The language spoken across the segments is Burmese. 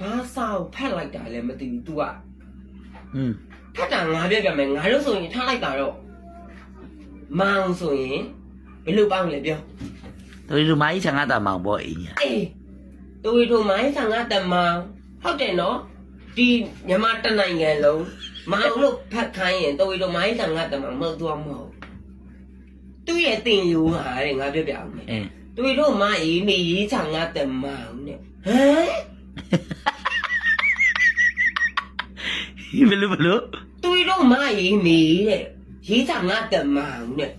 ဘာစာကိုဖတ်လိုက်တာလဲမသိဘူး तू က ဖတ်တာငါပြပြမယ်ငါတို့ဆိုရင်ထားလိုက်တာတော့မောင်ဆိုရင်ဘယ်လိုပေါင်းလဲပြော tôi rồi máy sang ta màu bội nhỉ အေးတူရီတို့မိုင်းဆန်ကတမောင်ဟုတ်တယ်နော်ဒီမြန်မာတနိုင်ငံလုံးမောင်လို့ဖတ်ခိုင်းရင်တူရီတို့မိုင်းဆန်ကတမောင်မဟုတ်တော့မဟုတ်သူ့ရဲ့တင်ယူဟာတဲ့ငါပြပြအောင်မယ်တူရီတို့မအေးမေရေးဆန်ကတမောင်နဲ့ဟမ် belum တူရီတို့မအေးမေတဲ့ရေးဆန်ကတမောင်နဲ့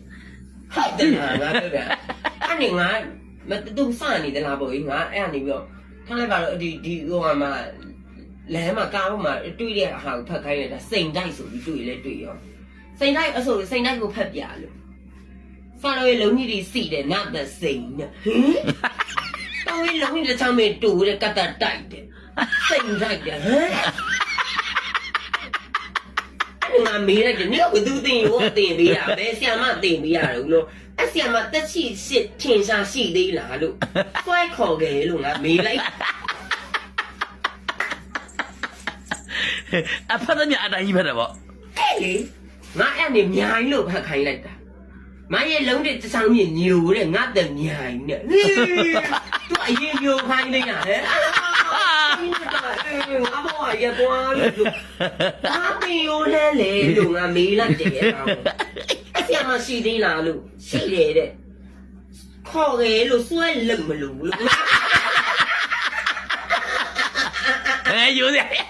ဟုတ်တယ်ငါပြပြအဲ့ဒီငါမတူစနေတယ်လားပေါ့ငါအဲ့ကနေပြီးတော့ထားလိုက်ပါတော့ဒီဟိုမှာလမ်းမှာကားမှာတွေ့တဲ့ဟာကိုဖတ်ခိုင်းလိုက်တာစိန်တိုက်ဆိုပြီးတွေ့လဲတွေ့ရောစိန်တိုက်အဆိုစိန်တိုက်ကိုဖတ်ပြလို့စာရွက်လုံးကြီးတွေစီတယ်နတ်တဲ့စိန်နဲ့ဟင်တော်ရင်လုံးကြီးတစ်ချမ်းမေတူတဲ့ကတ်တက်တိုက်တယ်စိန်တိုက်တယ်ဟမ်ငါမေးလိုက်တယ်နင်ကဘသူတင်ရောတင်ပေးတာပဲဆရာမတင်ပေးရတယ်လို့အဆရာမတက်ရှိစစ်ထင်ရှားရှိသေးလားလို့တွဲခေါ်ခဲ့လို့ငါမေးလိုက် apa tanya ada ibadah kok အဲ့လေငါအဲ့နေမြိုင်လို့ဖတ်ခိုင်းလိုက်တာမရဲ့လုံးတဲ့တချောင်းမြင့်ညိုတဲ့ငါတဲ့မြိုင်နဲ့သူအရင်ညိုခိုင်းနေတာဟဲ့ငါဘောရကွာလို့ငါပင်ရိုးလဲလေလို့ငါမေးလိုက်တယ်အဆရာမရှိသေးလားလို့ရှိတယ်တဲ့ခေါ်ခဲ့လို့စွဲလုံမလို့ 哎有点